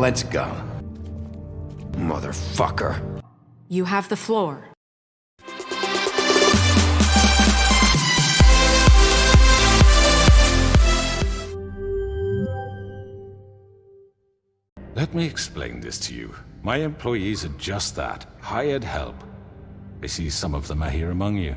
let's go. Motherfucker. You have the floor. Let me explain this to you. My employees are just that, hired help. I see some of them are here among you.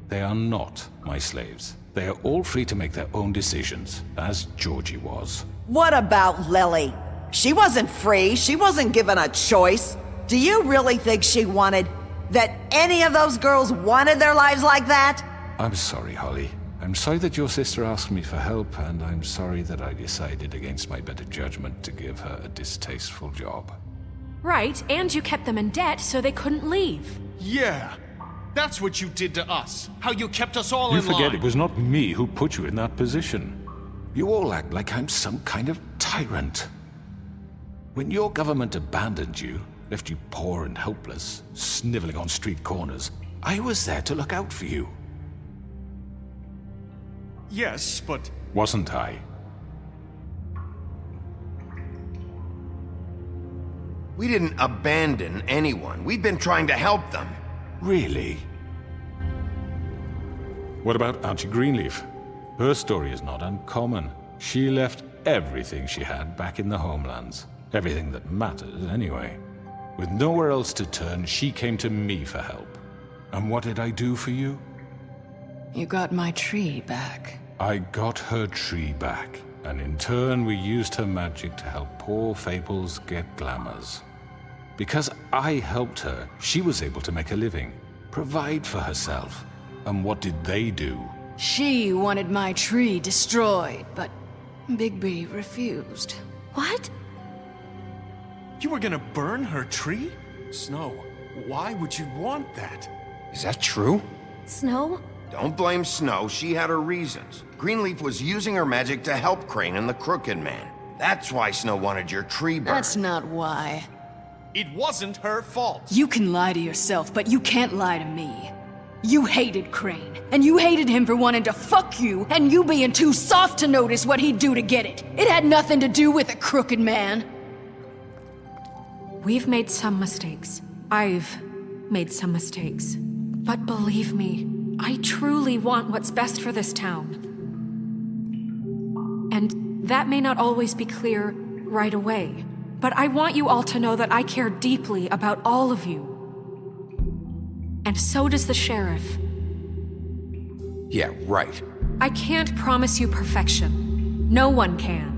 They are not my slaves. They are all free to make their own decisions, as Georgie was. What about Lily? She wasn't free. She wasn't given a choice. Do you really think she wanted... that any of those girls wanted their lives like that? I'm sorry, Holly. I'm sorry that your sister asked me for help, and I'm sorry that I decided against my better judgment to give her a distasteful job. Right, and you kept them in debt so they couldn't leave. Yeah, that's what you did to us. How you kept us all in line. You forget it was not me who put you in that position. You all act like I'm some kind of tyrant. When your government abandoned you, left you poor and helpless, sniveling on street corners, I was there to look out for you. Yes, but... Wasn't I? We didn't abandon anyone. We've been trying to help them. Really? What about Auntie Greenleaf? Her story is not uncommon. She left everything she had back in the homelands. Everything that mattered, anyway. With nowhere else to turn, she came to me for help. And what did I do for you? You got my tree back. I got her tree back, and in turn we used her magic to help poor Fables get glamours. Because I helped her, she was able to make a living, provide for herself. And what did they do? She wanted my tree destroyed, but Bigby refused. What? You were gonna burn her tree? Snow, why would you want that? Is that true? Snow? Don't blame Snow. She had her reasons. Greenleaf was using her magic to help Crane and the Crooked Man. That's why Snow wanted your tree burned. That's not why. It wasn't her fault. You can lie to yourself, but you can't lie to me. You hated Crane, and you hated him for wanting to fuck you, and you being too soft to notice what he'd do to get it. It had nothing to do with a Crooked Man. We've made some mistakes. I've made some mistakes. But believe me, I truly want what's best for this town. And that may not always be clear right away, but I want you all to know that I care deeply about all of you. And so does the sheriff. Yeah, right. I can't promise you perfection. No one can.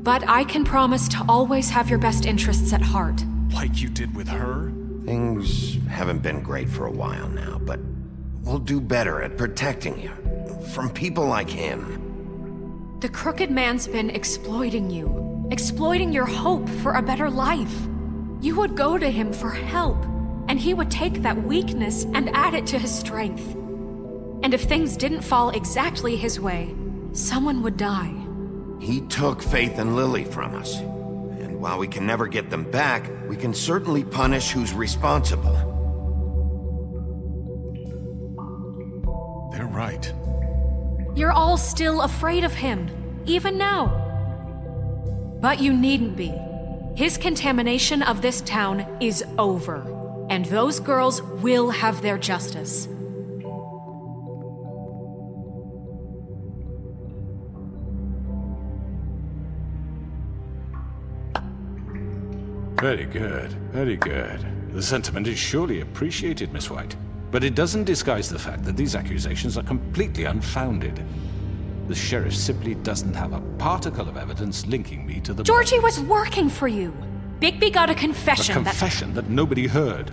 But I can promise to always have your best interests at heart. Like you did with her? Things haven't been great for a while now, but we'll do better at protecting you. From people like him. The Crooked Man's been exploiting you. Exploiting your hope for a better life. You would go to him for help, and he would take that weakness and add it to his strength. And if things didn't fall exactly his way, someone would die. He took Faith and Lily from us. And while we can never get them back, we can certainly punish who's responsible. They're right. You're all still afraid of him, even now. But you needn't be. His contamination of this town is over, and those girls will have their justice. Very good, very good. The sentiment is surely appreciated, Miss White. But it doesn't disguise the fact that these accusations are completely unfounded. The sheriff simply doesn't have a particle of evidence linking me to the... Georgie was working for you. Bigby got a confession A confession that nobody heard.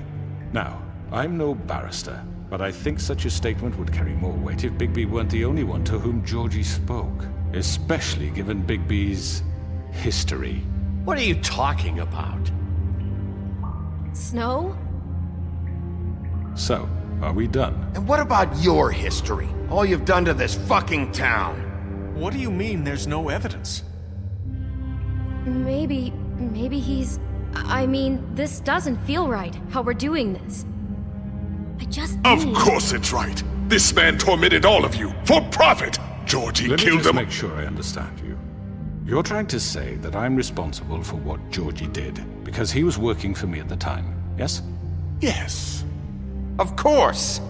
Now, I'm no barrister, but I think such a statement would carry more weight if Bigby weren't the only one to whom Georgie spoke. Especially given Bigby's history. What are you talking about? Snow? So, are we done? And what about your history? All you've done to this fucking town? What do you mean there's no evidence? Maybe he's... I mean, this doesn't feel right, how we're doing this. I just Of need... course it's right. This man tormented all of you, for profit! Georgie Let me killed just them. make sure I understand you. You're trying to say that I'm responsible for what Georgie did, because he was working for me at the time, yes? Yes. Of course!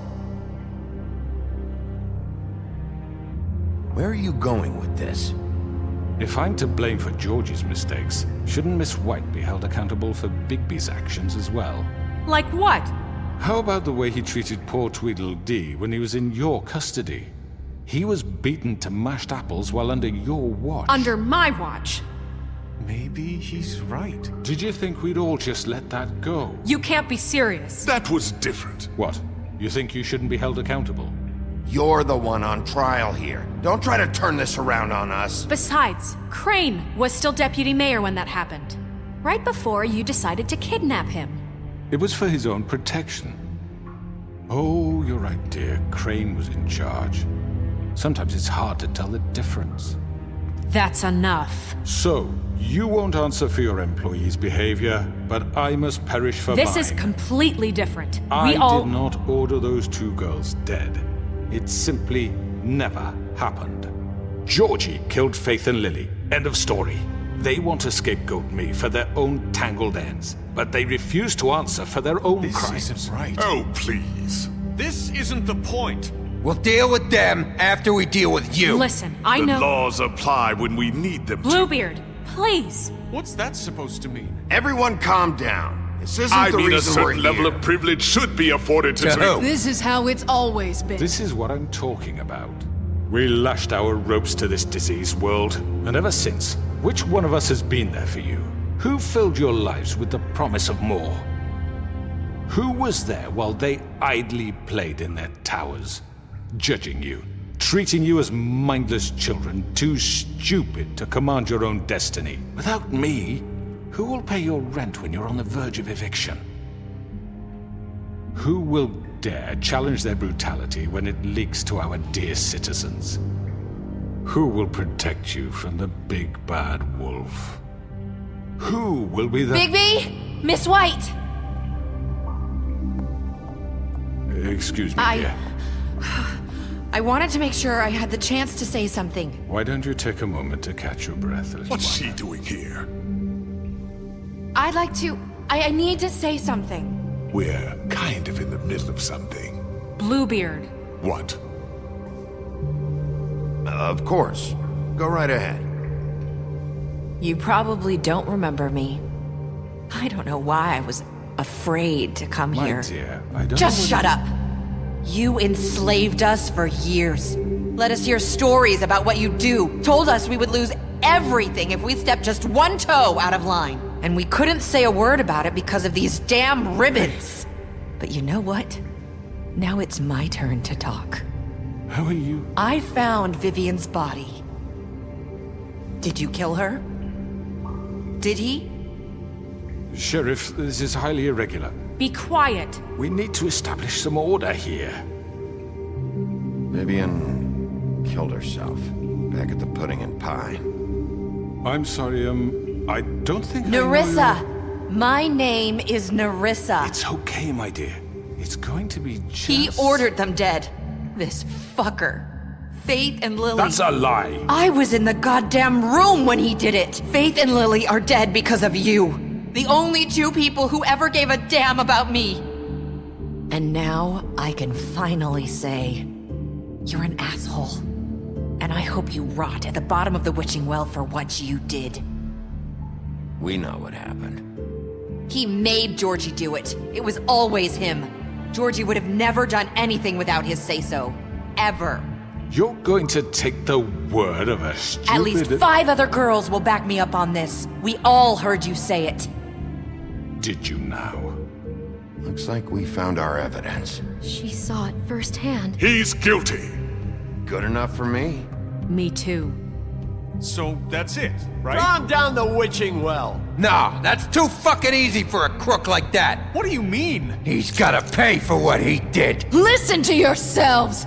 Where are you going with this? If I'm to blame for Georgie's mistakes, shouldn't Miss White be held accountable for Bigby's actions as well? Like what? How about the way he treated poor Tweedledee when he was in your custody? He was beaten to mashed apples while under your watch. Under my watch. Maybe he's right. Did you think we'd all just let that go? You can't be serious. That was different. What? You think you shouldn't be held accountable? You're the one on trial here. Don't try to turn this around on us. Besides, Crane was still deputy mayor when that happened. Right before you decided to kidnap him. It was for his own protection. Oh, you're right, dear. Crane was in charge. Sometimes it's hard to tell the difference. That's enough. So, you won't answer for your employees' behavior, but I must perish for This mine. is completely different. I We all... did not order those two girls dead. It simply never happened. Georgie killed Faith and Lily. End of story. They want to scapegoat me for their own tangled ends, but they refuse to answer for their own This crimes. isn't right. Oh, please. This isn't the point. We'll deal with them after we deal with you. Listen, I The know... laws apply when we need them to. Bluebeard, please. What's that supposed to mean? Everyone calm down. This isn't I the mean, a reason we're certain level here. of privilege should be afforded to To who? This is how it's always been. This is what I'm talking about. We lashed our ropes to this diseased world, and ever since, which one of us has been there for you? Who filled your lives with the promise of more? Who was there while they idly played in their towers, judging you, treating you as mindless children, too stupid to command your own destiny? Without me, who will pay your rent when you're on the verge of eviction? Who will dare challenge their brutality when it leaks to our dear citizens? Who will protect you from the big bad wolf? Who will be the... Bigby? Miss White! Excuse me, dear. I wanted to make sure I had the chance to say something. Why don't you take a moment to catch your breath, little What's one? she doing here? I'd like to... I need to say something. We're kind of in the middle of something. Bluebeard. What? Of course. Go right ahead. You probably don't remember me. I don't know why I was afraid to come My here. dear, I don't Just know shut up! You enslaved us for years. Let us hear stories about what you do. Told us we would lose everything if we stepped just one toe out of line. And we couldn't say a word about it because of these damn ribbons. But you know what? Now it's my turn to talk. How are you? I found Vivian's body. Did you kill her? Did he? Sheriff, this is highly irregular. Be quiet. We need to establish some order here. Vivian killed herself back at the Pudding and Pie. I'm sorry, I don't think Nerissa! My name is Nerissa. It's okay, my dear. It's going to be just... He ordered them dead. This fucker. Faith and Lily. That's a lie! I was in the goddamn room when he did it. Faith and Lily are dead because of you. The only two people who ever gave a damn about me. And now I can finally say, you're an asshole. And I hope you rot at the bottom of the witching well for what you did. We know what happened. He made Georgie do it. It was always him. Georgie would have never done anything without his say-so. Ever. You're going to take the word of a stupid... At least 5 other girls will back me up on this. We all heard you say it. Did you now? Looks like we found our evidence. She saw it firsthand. He's guilty. Good enough for me. Me too. So that's it, right? Calm down the witching well. No, that's too fucking easy for a crook like that. What do you mean? He's gotta pay for what he did. Listen to yourselves!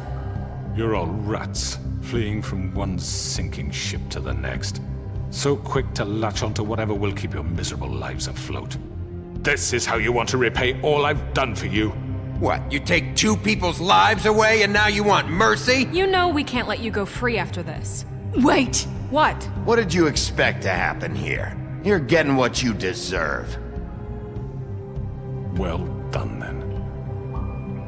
You're all rats, fleeing from one sinking ship to the next. So quick to latch onto whatever will keep your miserable lives afloat. This is how you want to repay all I've done for you? What, you take 2 people's lives away and now you want mercy? You know we can't let you go free after this. Wait! What? What did you expect to happen here? You're getting what you deserve. Well done, then.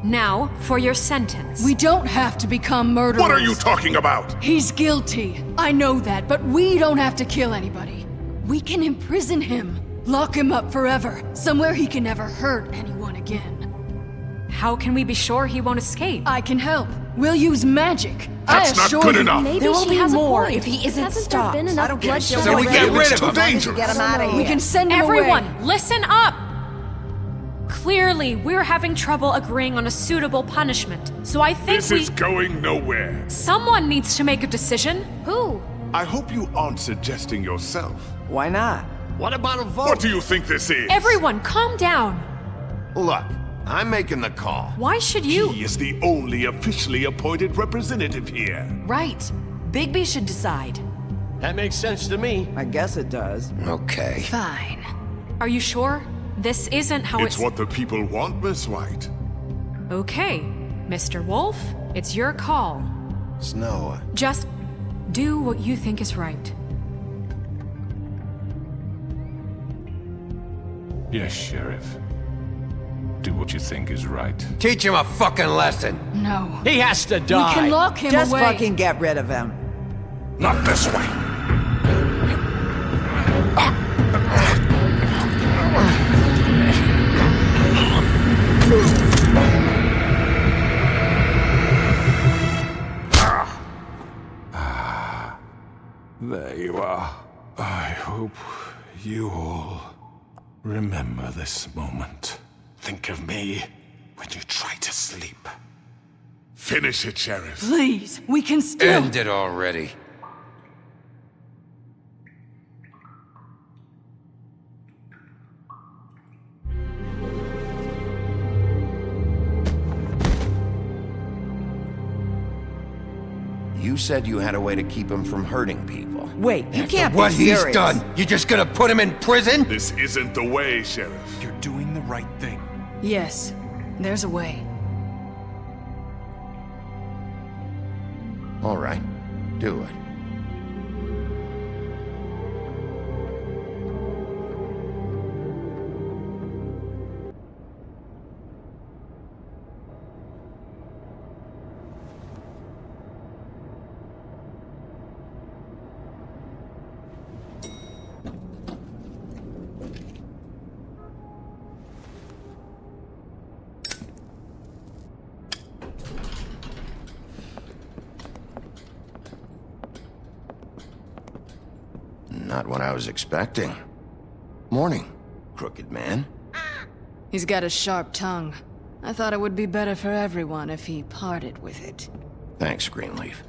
Now, for your sentence. We don't have to become murderers. What are you talking about? He's guilty. I know that, but we don't have to kill anybody. We can imprison him. Lock him up forever. Somewhere he can never hurt anyone again. How can we be sure he won't escape? I can help. We'll use magic. That's not good enough. Maybe There will she be has more a point. if he isn't Hasn't stopped. there been enough I don't give a bloodshed shit. So we already? get rid It's of too him. dangerous. Get him out of We here. can send him Everyone, away. listen up! Clearly, we're having trouble agreeing on a suitable punishment, so I think This is going nowhere. someone needs to make a decision. Who? I hope you aren't suggesting yourself. Why not? What about a vote? What do you think this is? Everyone, calm down. Look, I'm making the call. Why should you? He is the only officially appointed representative here. Right. Bigby should decide. That makes sense to me. I guess it does. Okay. Fine. Are you sure? This isn't how It's what the people want, Miss White. Okay, Mr. Wolf, it's your call. Snow, Just do what you think is right. Yes, Sheriff. Do what you think is right. Teach him a fucking lesson. No. He has to We die. can lock him Just away. fucking get rid of him. Not this way. There you are. I hope you all remember this moment. Think of me when you try to sleep. Finish it, Sheriff. Please, we can still. End it already. you said you had a way to keep him from hurting people. Wait, you can't What be he's serious. done, you just gonna put him in prison? This isn't the way, Sheriff. You're doing the right thing. Yes, there's a way. All right, do it. Not what I was expecting. Morning, crooked man. He's got a sharp tongue. I thought it would be better for everyone if he parted with it. Thanks, Greenleaf.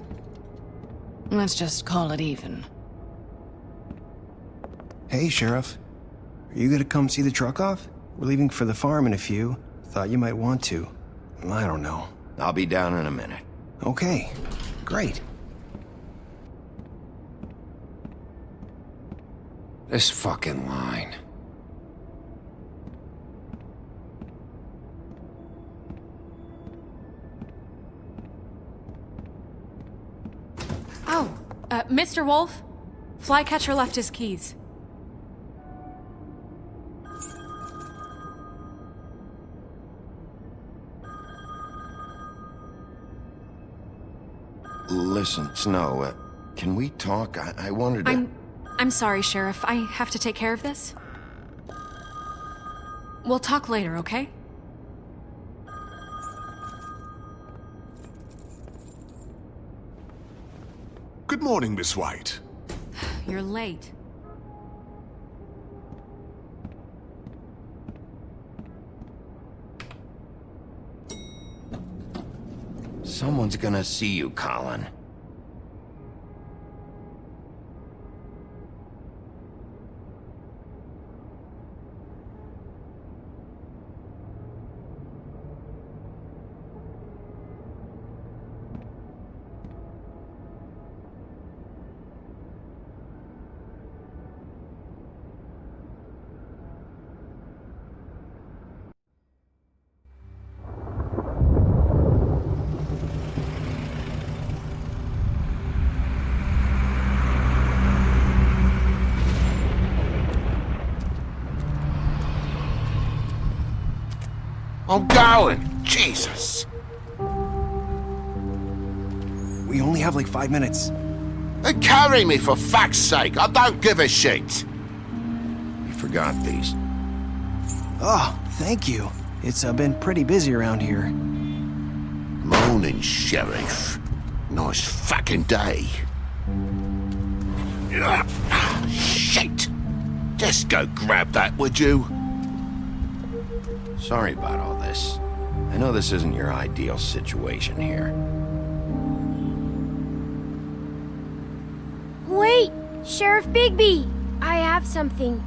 Let's just call it even. Hey, Sheriff. Are you gonna come see the truck off? We're leaving for the farm in a few. Thought you might want to. I don't know. I'll be down in a minute. Okay, great. This fucking line. Oh, Mr. Wolf? Flycatcher left his keys. Listen, Snow, can we talk? I wanted to... I'm sorry, Sheriff. I have to take care of this. We'll talk later, okay? Good morning, Miss White. You're late. Someone's gonna see you, Colin. I'm going. Jesus. We only have like 5 minutes. Then carry me for fuck's sake. I don't give a shit. You forgot these. Oh, thank you. It's been pretty busy around here. Morning, Sheriff. Nice fucking day. Shit. Just go grab that, would you? Sorry about all this. I know this isn't your ideal situation here. Wait! Sheriff Bigby! I have something.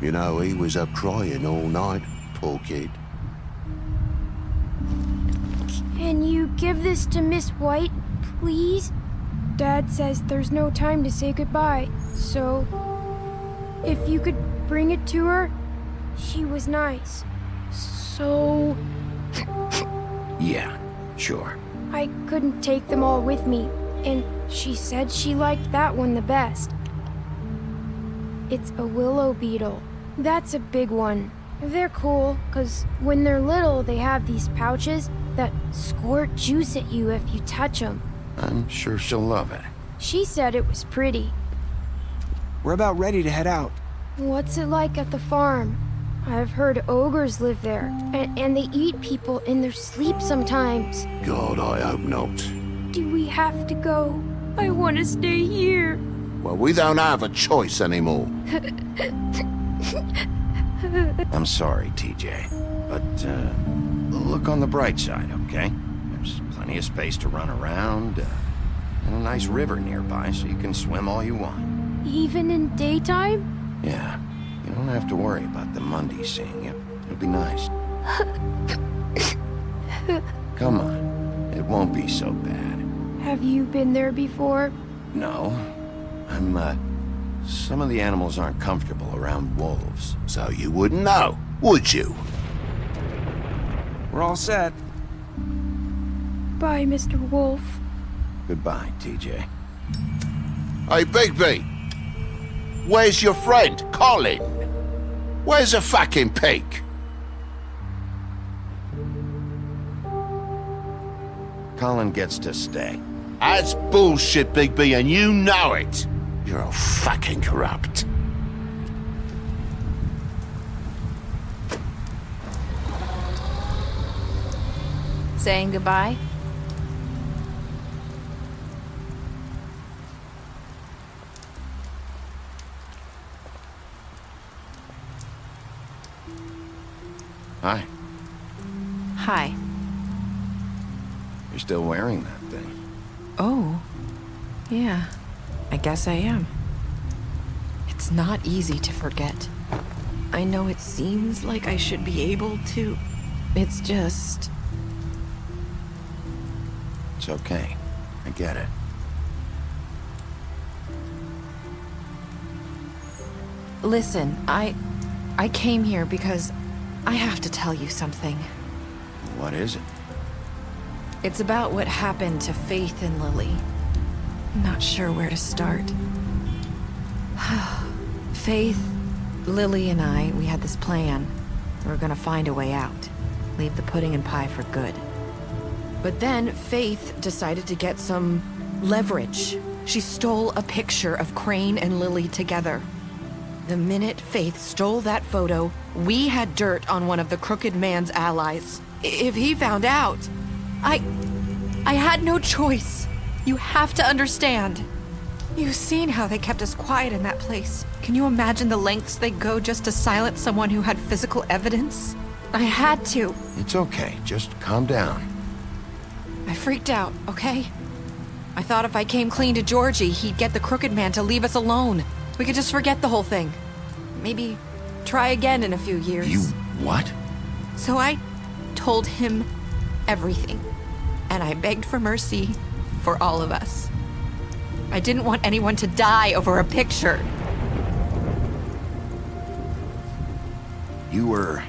You know, he was up crying all night, poor kid. Can you give this to Miss White, please? Dad says there's no time to say goodbye, so... if you could bring it to her? She was nice. So... Yeah, sure. I couldn't take them all with me, and she said she liked that one the best. It's a willow beetle. That's a big one. They're cool, 'cause when they're little, they have these pouches that squirt juice at you if you touch them. I'm sure she'll love it. She said it was pretty. We're about ready to head out. What's it like at the farm? I've heard ogres live there, and they eat people in their sleep sometimes. God, I hope not. Do we have to go? I want to stay here. Well, we don't have a choice anymore. I'm sorry, TJ. But, look on the bright side, okay? There's plenty of space to run around, and a nice river nearby so you can swim all you want. Even in daytime? Yeah, you don't have to worry about the Mundies seeing you. It'll be nice. Come on, it won't be so bad. Have you been there before? No. Some of the animals aren't comfortable around wolves. So you wouldn't know, would you? We're all set. Bye, Mr. Wolf. Goodbye, TJ. Hey, Bigby. Where's your friend, Colin? Where's the fucking pig? Colin gets to stay. That's bullshit, Bigby, and you know it. You're all fucking corrupt. Saying goodbye? Hi. Hi. You're still wearing that thing. Oh, yeah, I guess I am. It's not easy to forget. I know it seems like I should be able to. It's just... It's okay. I get it. Listen, I came here because I have to tell you something. What is it? It's about what happened to Faith and Lily. I'm not sure where to start. Faith, Lily, and I, we had this plan. We were gonna find a way out. Leave the pudding and pie for good. But then Faith decided to get some leverage. She stole a picture of Crane and Lily together. The minute Faith stole that photo, we had dirt on one of the Crooked Man's allies. If he found out, I had no choice. You have to understand. You've seen how they kept us quiet in that place. Can you imagine the lengths they go just to silence someone who had physical evidence? I had to. It's okay. Just calm down. I freaked out, okay? I thought if I came clean to Georgie, he'd get the Crooked Man to leave us alone. We could just forget the whole thing. Maybe try again in a few years. You what? So I told him everything. And I begged for mercy for all of us. I didn't want anyone to die over a picture. You were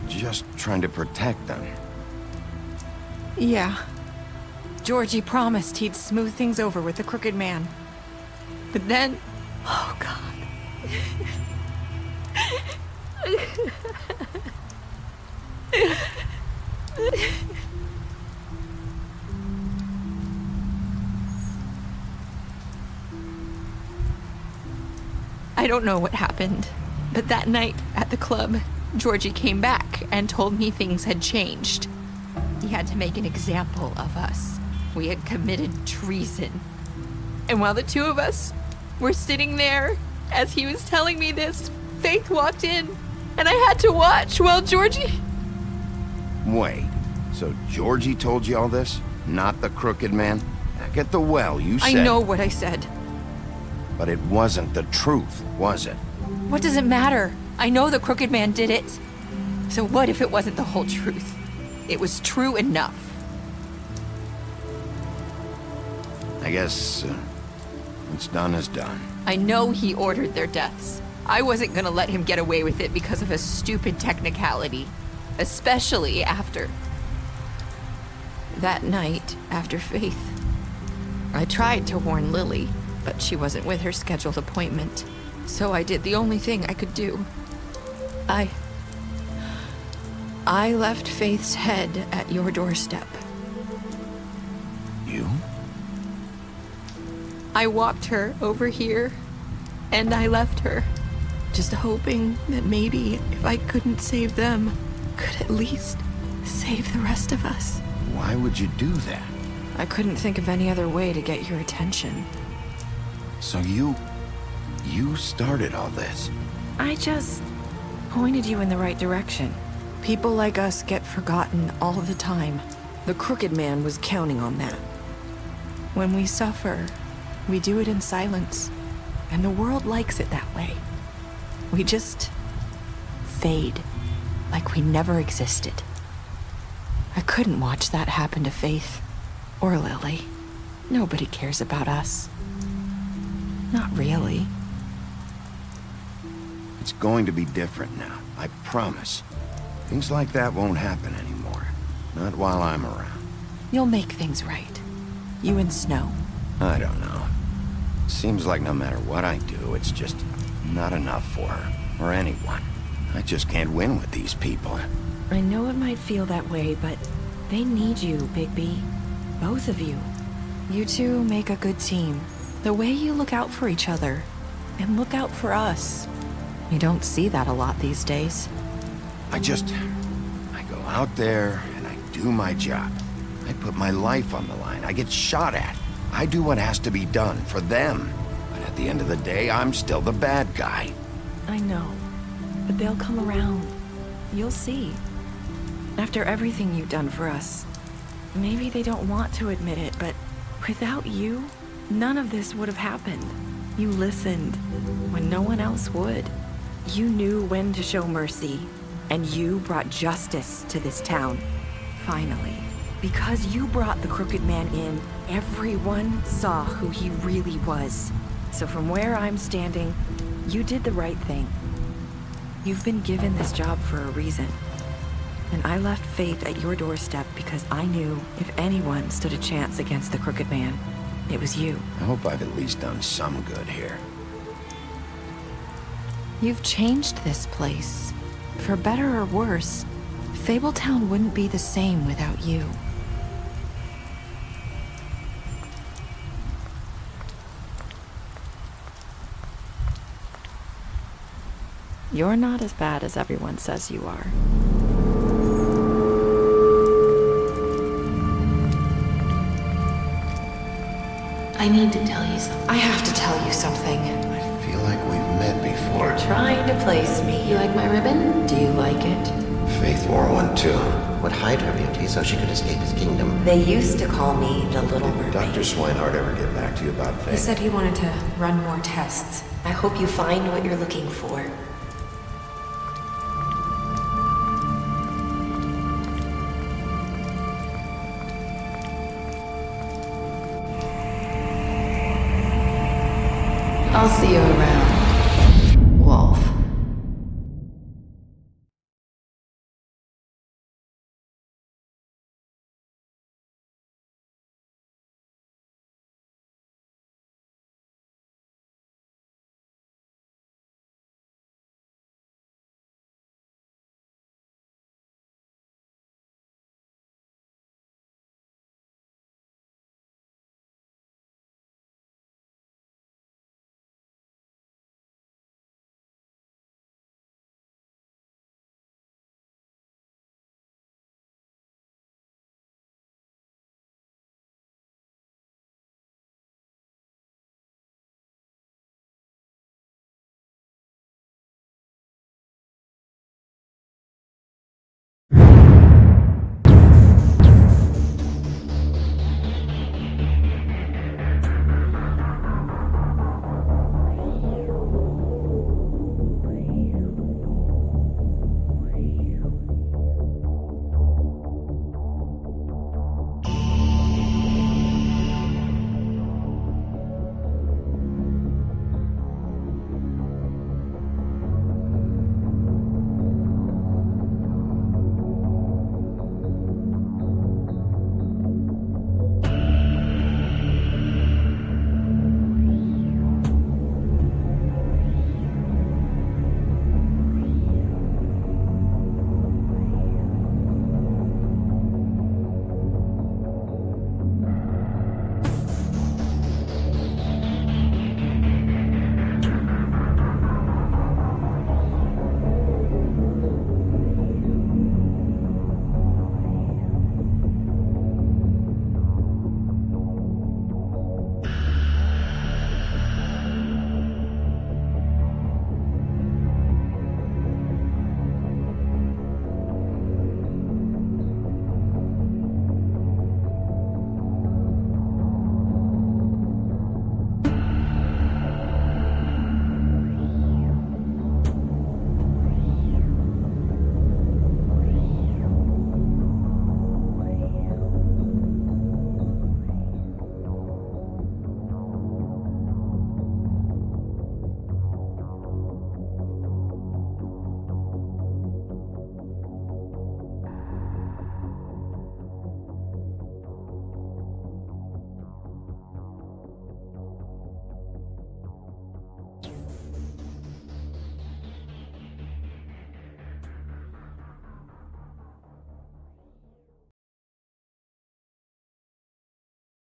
just trying to protect them. Yeah. Georgie promised he'd smooth things over with the Crooked Man. But then... Oh, God. I don't know what happened, but that night at the club, Georgie came back and told me things had changed. He had to make an example of us. We had committed treason. And while the two of us were sitting there, as he was telling me this, Faith walked in, and I had to watch while Georgie... Wait, so Georgie told you all this? Not the crooked man? Back at the well, you said... I know what I said. But it wasn't the truth, was it? What does it matter? I know the crooked man did it. So what if it wasn't the whole truth? It was true enough. I guess what's done is done. I know he ordered their deaths. I wasn't gonna let him get away with it because of a stupid technicality. Especially after... that night, after Faith. I tried to warn Lily, but she wasn't with her scheduled appointment. So I did the only thing I could do. I left Faith's head at your doorstep. You? I walked her over here, and I left her. Just hoping that maybe if I couldn't save them, could at least save the rest of us. Why would you do that? I couldn't think of any other way to get your attention. So you started all this? I just pointed you in the right direction. People like us get forgotten all the time. The crooked man was counting on that. When we suffer, we do it in silence, and the world likes it that way. We just fade, like we never existed. I couldn't watch that happen to Faith, or Lily. Nobody cares about us. Not really. It's going to be different now, I promise. Things like that won't happen anymore. Not while I'm around. You'll make things right. You and Snow. I don't know. Seems like no matter what I do, it's just not enough for her, or anyone. I just can't win with these people. I know it might feel that way, but they need you, Bigby. Both of you. You two make a good team. The way you look out for each other, and look out for us. You don't see that a lot these days. I go out there and I do my job. I put my life on the line. I get shot at. I do what has to be done for them. But at the end of the day, I'm still the bad guy. I know, but they'll come around. You'll see. After everything you've done for us, maybe they don't want to admit it, but without you, none of this would have happened. You listened when no one else would. You knew when to show mercy, and you brought justice to this town. Finally. Because you brought the crooked man in, everyone saw who he really was. So from where I'm standing, you did the right thing. You've been given this job for a reason. And I left Faith at your doorstep because I knew if anyone stood a chance against the crooked man, it was you. I hope I've at least done some good here. You've changed this place. For better or worse, Fabletown wouldn't be the same without you. You're not as bad as everyone says you are. I need to tell you something. I have to tell you something. I feel like we've met before. You're trying to place me. You like my ribbon? Do you like it? Faith wore one too. Would hide her beauty so she could escape his kingdom. They used to call me the Little Mermaid. Dr. Swinehart ever get back to you about Faith? He said he wanted to run more tests. I hope you find what you're looking for. I'll see you